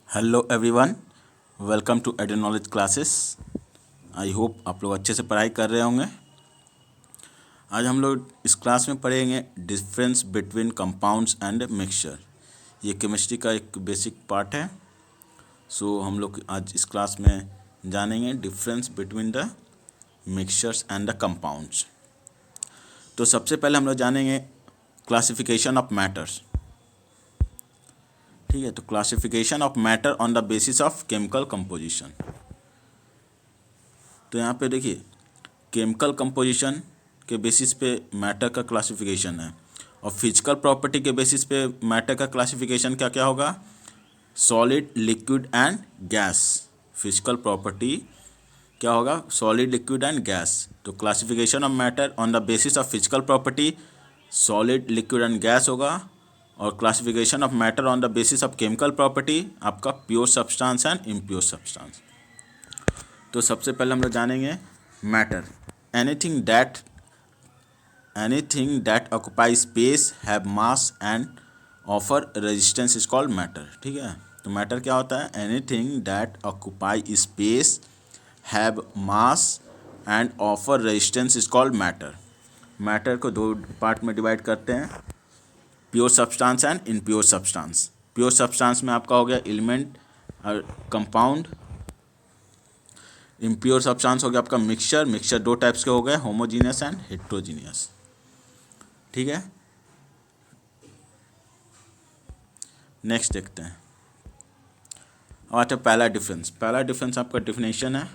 Hello everyone, welcome to Edu Knowledge classes. I hope आप लोग अच्छे से पढ़ाई कर रहे होंगे। आज हम लोग इस क्लास में पढ़ेंगे difference between compounds and mixture. ये केमिस्ट्री का एक बेसिक पार्ट है। सो हम लोग आज इस क्लास में जानेंगे difference between the mixtures and the compounds. तो सबसे पहले हम लोग जानेंगे क्लासिफिकेशन ऑफ मैटर्स। ठीक है, तो classification of matter on the basis of chemical composition. तो यहाँ पे देखिए, केमिकल कंपोजिशन के बेसिस पे मैटर का क्लासिफिकेशन है और फिजिकल प्रॉपर्टी के बेसिस पे मैटर का क्लासिफिकेशन क्या क्या होगा? Solid, liquid and gas. Physical property क्या होगा? Solid, liquid and gas. तो classification of matter on the basis of physical property solid, liquid and gas होगा। और classification of matter on the basis of chemical property आपका pure substance and impure substance. तो सबसे पहले हम लोग जानेंगे matter. Anything that occupy space, have mass and offer resistance is called matter. ठीक है, तो मैटर क्या होता है? Anything that occupy space, have mass and offer resistance is called matter. Matter को दो पार्ट में डिवाइड करते हैं, pure substance and impure substance. Pure substance में आपका हो गया एलिमेंट और कंपाउंड। इम्प्योर सब्सटेंस हो गया आपका मिक्सचर। मिक्सचर दो टाइप्स के हो गए, होमोजीनियस एंड हेट्रोजीनियस। ठीक है, नेक्स्ट देखते हैं। अब आता है पहला डिफरेंस। पहला डिफरेंस आपका डिफिनेशन है।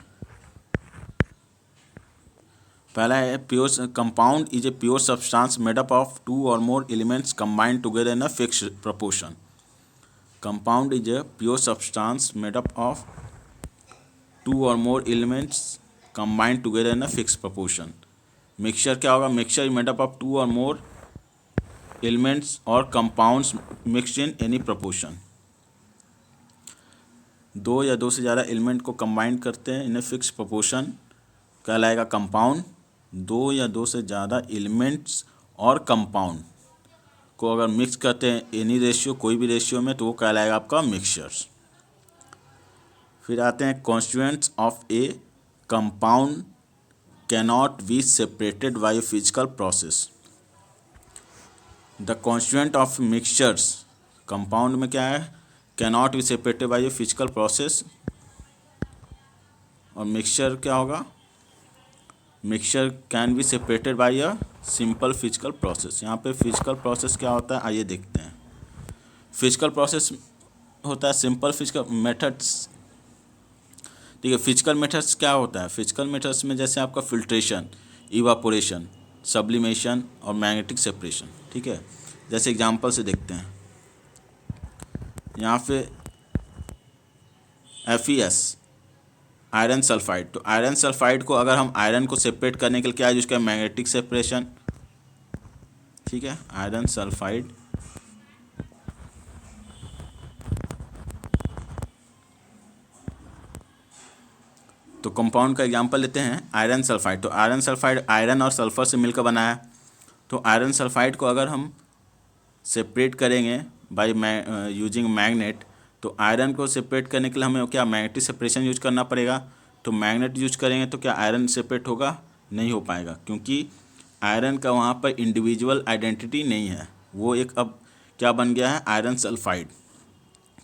पहला है pure compound is a pure substance made up of two or more elements combined together in a fixed proportion. Compound is a pure substance made up of two or more elements combined together in a fixed proportion. Mixture क्या होगा? Mixture is made up of two or more elements और compounds mixed in any proportion. दो या दो से ज़्यादा element को combine करते हैं इन ए फिक्स प्रोपोर्शन कहलाएगा कंपाउंड। दो या दो से ज़्यादा एलिमेंट्स और कंपाउंड को अगर मिक्स करते हैं एनी रेशियो, कोई भी रेशियो में, तो वो कहलाएगा आपका मिक्सचर्स। फिर आते हैं constituents of a compound cannot be separated by a physical process. The constituent of mixtures, compound में क्या है? Cannot be separated by a physical process. और मिक्सचर क्या होगा? Mixture can be separated by a simple physical process. यहाँ पे physical process क्या होता है, आइए देखते हैं। फिजिकल प्रोसेस होता है सिंपल फिजिकल मेथड्स। ठीक है, फिजिकल मेथड्स क्या होता है? फिजिकल मेथड्स में जैसे आपका फिल्ट्रेशन, इवापोरेशन, सब्लिमेशन और मैग्नेटिक सेपरेशन। ठीक है, जैसे एग्जांपल से देखते हैं। यहाँ पे FeS, आयरन सल्फाइड। तो आयरन सल्फाइड को अगर हम आयरन को सेपरेट करने के लिए क्या यूज करें? Magnetic separation. ठीक है, आयरन सल्फाइड तो कंपाउंड का एग्जांपल लेते हैं आयरन सल्फाइड। तो आयरन सल्फाइड आयरन और सल्फर से मिलकर बना है। तो आयरन सल्फाइड को अगर हम सेपरेट करेंगे बाय यूजिंग मैग्नेट, तो आयरन को सेपरेट करने के लिए हमें क्या मैग्नेटिक सेपरेशन यूज करना पड़ेगा। तो मैग्नेट यूज करेंगे तो क्या आयरन सेपरेट होगा? नहीं हो पाएगा, क्योंकि आयरन का वहाँ पर इंडिविजुअल आइडेंटिटी नहीं है। वो एक अब क्या बन गया है? Iron sulphide.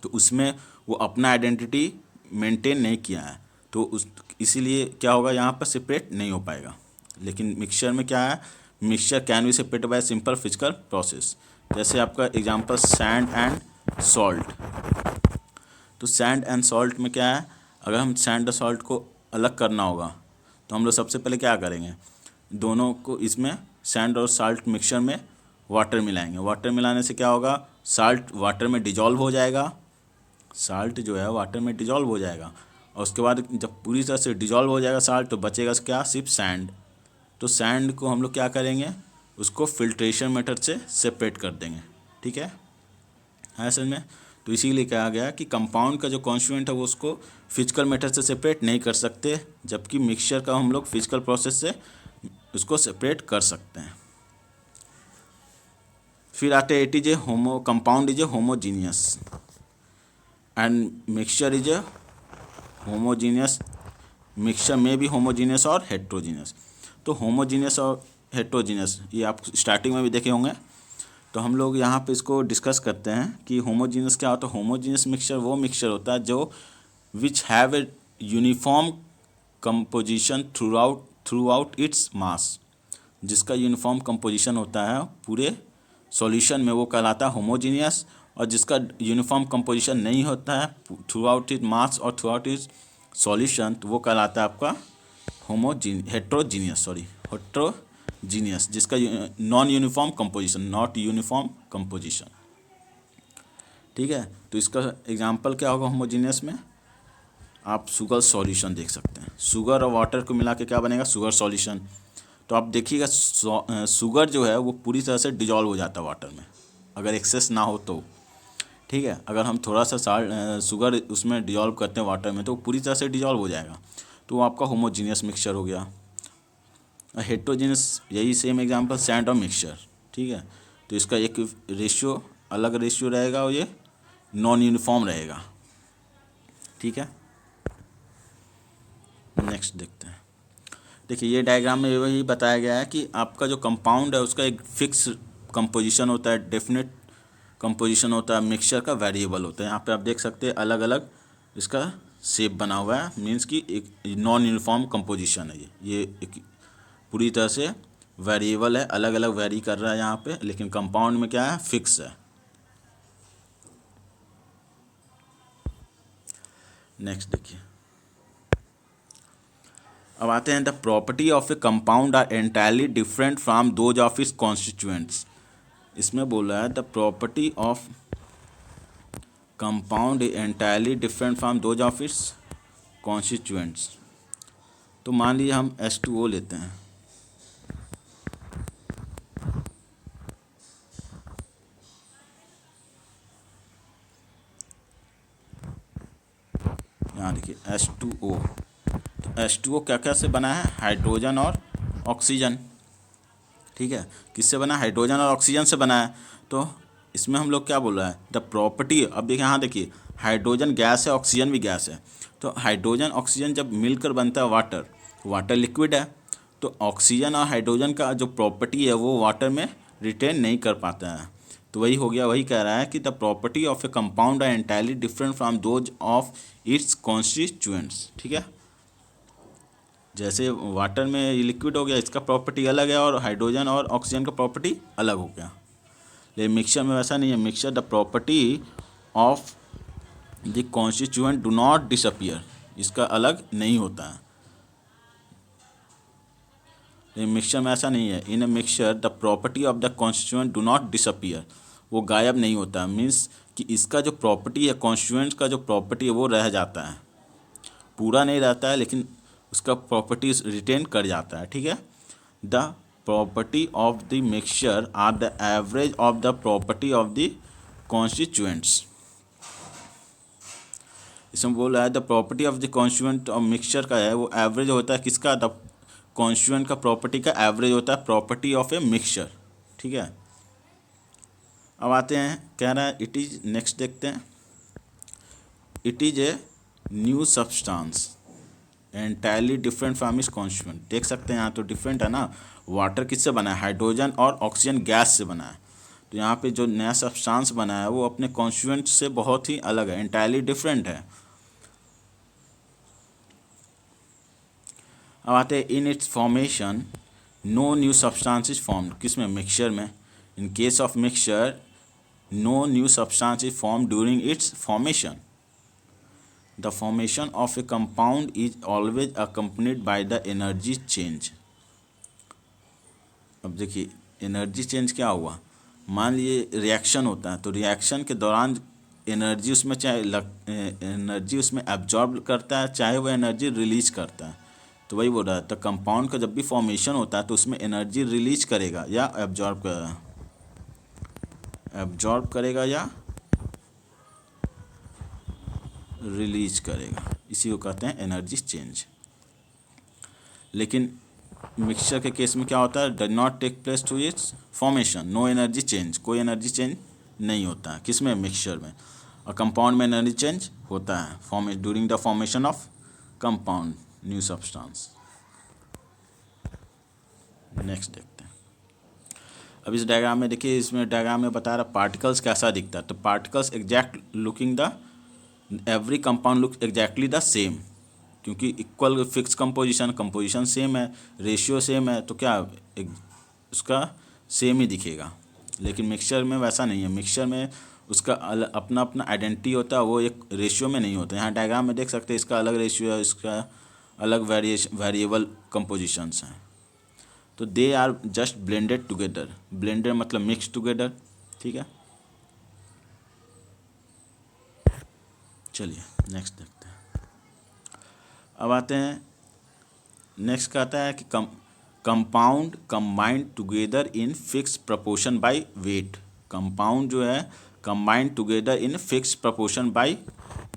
तो उसमें वो अपना आइडेंटिटी मेंटेन नहीं किया है, तो इसीलिए क्या होगा? यहाँ पर सेपरेट नहीं हो पाएगा। लेकिन मिक्सचर में क्या है? Mixture can be separate by simple physical process. जैसे आपका एग्जांपल सैंड एंड सॉल्ट। तो सैंड एंड सॉल्ट में क्या है? अगर हम सैंड और सॉल्ट को अलग करना होगा तो हम लोग सबसे पहले क्या करेंगे? दोनों को इसमें सैंड और सॉल्ट मिक्सचर में वाटर मिलाएंगे। वाटर मिलाने से क्या होगा? साल्ट वाटर में डिजॉल्व हो जाएगा। साल्ट जो है वाटर में डिजॉल्व हो जाएगा और उसके बाद जब पूरी तरह से डिजॉल्व हो जाएगा साल्ट, तो बचेगा क्या? सिर्फ सैंड। तो सैंड को हम लोग क्या करेंगे? उसको फिल्ट्रेशन मेथड से सेपरेट कर देंगे। ठीक है समझ में? तो इसीलिए कहा गया कि कंपाउंड का जो कॉन्स्टिट्यूएंट है वो उसको फिजिकल मेथड से सेपरेट नहीं कर सकते, जबकि मिक्सचर का हम लोग फिजिकल प्रोसेस से उसको सेपरेट कर सकते हैं। फिर आते हैं it is a compound is A homogeneous. And mixture is a homogeneous, mixture में भी होमोजीनियस और हेट्रोजीनियस। तो होमोजीनियस और हेट्रोजीनियस ये आप स्टार्टिंग में भी देखे होंगे। तो हम लोग यहाँ पे इसको डिस्कस करते हैं कि होमोजीनियस क्या होता है। होमोजीनियस मिक्सचर वो मिक्सचर होता है जो which have a uniform composition through out its mass, जिसका यूनिफॉर्म कंपोजिशन होता है पूरे सॉल्यूशन में, वो कहलाता है होमोजीनियस। और जिसका यूनिफॉर्म कंपोजिशन नहीं होता है थ्रू आउट इट मास और थ्रू आउट इट सॉल्यूशन, तो वो कहलाता है आपका हेट्रोजीनियस, जिसका non uniform composition, not uniform composition. ठीक है, तो इसका एग्जांपल क्या होगा होमोजीनियस में, आप शुगर सॉल्यूशन देख सकते हैं। शुगर और वाटर को मिला के क्या बनेगा, शुगर सॉल्यूशन। तो आप देखिएगा शुगर जो है वो पूरी तरह से डिजॉल्व हो जाता है वाटर में, अगर एक्सेस ना हो तो। ठीक है, अगर हम थोड़ा सा शुगर उसमें डिजॉल्व करते हैं वाटर में तो वो पूरी तरह से डिजॉल्व हो जाएगा, तो वो आपका होमोजीनियस मिक्सचर हो गया। हेट्रोजीनियस यही सेम एग्जांपल सैंड और मिक्सचर। ठीक है, तो इसका एक रेशियो अलग रेशियो रहेगा और ये नॉन यूनिफॉर्म रहेगा। ठीक है, नेक्स्ट देखते हैं। देखिए ये डायग्राम में वही बताया गया है कि आपका जो कंपाउंड है उसका एक फिक्स कंपोजिशन होता है, डेफिनेट कंपोजिशन होता है, मिक्सचर का वेरिएबल होता है। यहाँ पे आप देख सकते हैं अलग अलग इसका शेप बना हुआ है, मीन्स कि एक नॉन यूनिफॉर्म कंपोजिशन है। ये एक पूरी तरह से वेरिएबल है, अलग अलग वेरी कर रहा है यहाँ पे, लेकिन कंपाउंड में क्या है, फिक्स है। नेक्स्ट देखिए, अब आते हैं the property of a compound are entirely different from those of its constituents. इसमें बोला है the property of compound entirely different from those of its constituents. तो मान लीजिए हम H2O लेते हैं, यहाँ देखिए H2O। तो H2O क्या क्या से बना है, हाइड्रोजन और ऑक्सीजन। ठीक है, किससे बना, हाइड्रोजन और ऑक्सीजन से बना है। तो इसमें हम लोग क्या बोल रहा है, द प्रॉपर्टी, अब देखिए यहाँ देखिए हाइड्रोजन गैस है, ऑक्सीजन भी गैस है। तो हाइड्रोजन ऑक्सीजन जब मिलकर बनता है वाटर, वाटर लिक्विड है, तो ऑक्सीजन और हाइड्रोजन का जो प्रॉपर्टी है वो वाटर में रिटेन नहीं कर पाता है। तो वही हो गया, वही कह रहा है कि the property of a compound are entirely different from those of its constituents. ठीक है, जैसे वाटर में ये लिक्विड हो गया, इसका प्रॉपर्टी अलग है, और हाइड्रोजन और ऑक्सीजन का प्रॉपर्टी अलग हो गया। लेकिन मिक्सचर में वैसा नहीं है, mixture the property of the constituent do not disappear, इसका अलग नहीं होता है। लेकिन मिक्सचर में ऐसा नहीं है, in a mixture the property of the constituent do not disappear, वो गायब नहीं होता, मीन्स कि इसका जो प्रॉपर्टी है, कॉन्स्टिट्यूएंट का जो प्रॉपर्टी है वो रह जाता है, पूरा नहीं रहता है लेकिन उसका प्रॉपर्टीज रिटेन कर जाता है। ठीक है, the property of the mixture are the average of the property of the constituents. इसमें बोल रहा है the property of the constituent of mixture का है वो एवरेज होता है, किसका, द कॉन्स्टिट्यूएंट का प्रॉपर्टी का एवरेज होता है प्रॉपर्टी ऑफ ए मिक्सचर। ठीक है, अब आते हैं, कह रहा है इट इज, नेक्स्ट देखते हैं, it is a new substance entirely different from its constituent. देख सकते हैं यहाँ तो डिफरेंट है ना, वाटर किससे बना है, हाइड्रोजन और ऑक्सीजन गैस से बना है। तो यहाँ पे जो नया सब्सटेंस बना है वो अपने कॉन्स्टिट्यूएंट से बहुत ही अलग है, एंटायरली डिफरेंट है। अब आते हैं in its formation no new substance is formed, किसमें, मिक्सचर में। In case of mixture no new substance is form during its formation. The formation of a compound is always accompanied by the energy change। अब देखिए energy change क्या हुआ, मान लीजिए reaction होता है, तो रिएक्शन के दौरान एनर्जी उसमें एनर्जी उसमें एब्जॉर्ब करता है, चाहे वो एनर्जी रिलीज करता है। तो वही बोल रहा है, तो कंपाउंड का जब भी फॉर्मेशन होता है तो उसमें एनर्जी रिलीज करेगा या एब्जॉर्ब करेगा या रिलीज करेगा, इसी को कहते हैं एनर्जी चेंज। लेकिन मिक्सचर के केस में क्या होता है, does not take place to its formation, no energy change, कोई एनर्जी चेंज नहीं होता है, किसमें, मिक्सचर में। और कंपाउंड में एनर्जी चेंज होता है during the formation of compound new substance. Next देखते हैं। अब इस डायग्राम में देखिए, इसमें डायग्राम में बता रहा पार्टिकल्स कैसा दिखता है। तो particles exact looking the every compound look exactly the same, क्योंकि इक्वल फिक्स कंपोजिशन सेम है, रेशियो सेम है, तो क्या उसका सेम ही दिखेगा। लेकिन मिक्सचर में वैसा नहीं है, मिक्सचर में उसका अपना अपना आइडेंटिटी होता है, वो एक रेशियो में नहीं होता। यहाँ डायग्राम में देख सकते हैं इसका अलग रेशियो है, इसका अलग वेरिएबल कंपोजिशंस हैं। तो they are just blended together, blended मतलब मिक्स टुगेदर, ठीक है। चलिए नेक्स्ट देखते हैं। अब आते हैं नेक्स्ट का आता है कि compound combined together in fix proportion by weight. Compound जो है combined together in fix proportion by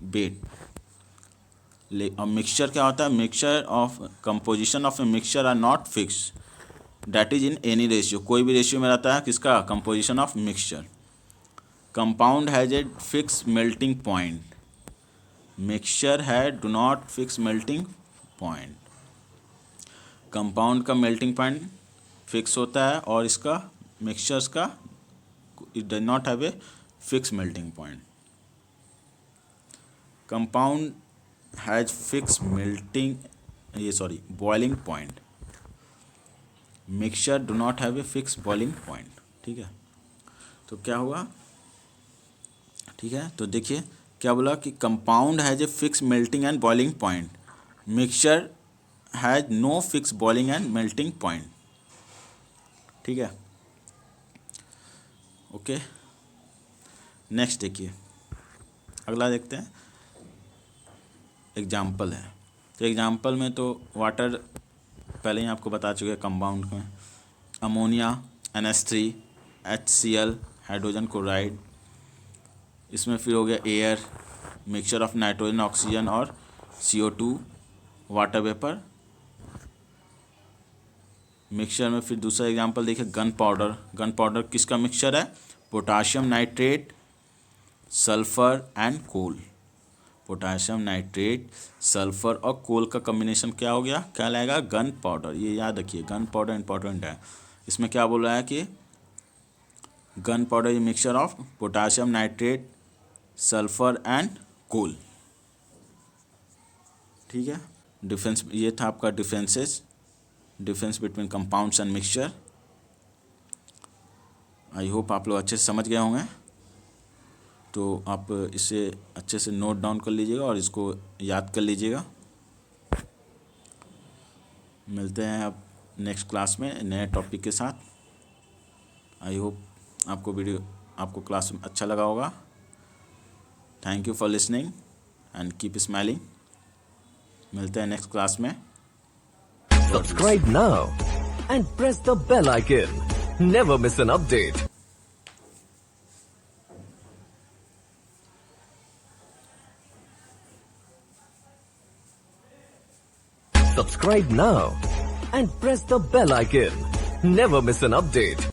weight. और मिक्सचर क्या होता है, mixture of composition of a mixture are not fix that is in any ratio, कोई भी ratio में रहता है किसका, composition of mixture. Compound has a fix melting point, mixture है do not fix melting point. Compound का melting point fix होता है और इसका मिक्सचर्स का it does not have a fix melting point. Compound has fix boiling point, mixture do not have a fix boiling point, ठीक है। तो क्या हुआ, ठीक है। तो देखिए क्या बोला कि compound has a fix melting and boiling point, mixture has no fix boiling and melting point, ठीक है। ओके, नेक्स्ट देखिए, अगला देखते हैं। एग्जाम्पल है, तो एग्जाम्पल में तो वाटर पहले ही आपको बता चुके हैं। कंपाउंड में ammonia, NH3, HCl, hydrogen chloride, इसमें फिर हो गया air, mixture of nitrogen, oxygen और CO2, वाटर वेपर। मिक्सचर में फिर दूसरा एग्जांपल देखिए गन पाउडर। गन पाउडर किसका मिक्सचर है, potassium nitrate, sulphur and coal. Potassium nitrate, sulphur और कोल का कॉम्बिनेशन क्या हो गया, क्या लाएगा, गन पाउडर। ये याद रखिए, गन पाउडर इंपॉर्टेंट है। इसमें क्या बोल रहा है कि gun powder is mixture of potassium nitrate, sulphur and coal, ठीक है। डिफरेंस ये था आपका difference between compounds and mixture. I hope आप लोग अच्छे से समझ गए होंगे। तो आप इसे अच्छे से नोट डाउन कर लीजिएगा और इसको याद कर लीजिएगा। मिलते हैं अब नेक्स्ट क्लास में नए टॉपिक के साथ। आई होप आपको क्लास में अच्छा लगा होगा। Thank you for listening and keep smiling. मिलते हैं नेक्स्ट क्लास में। Subscribe now and press the bell icon. Never miss an update. Subscribe now and press the bell icon. Never miss an update.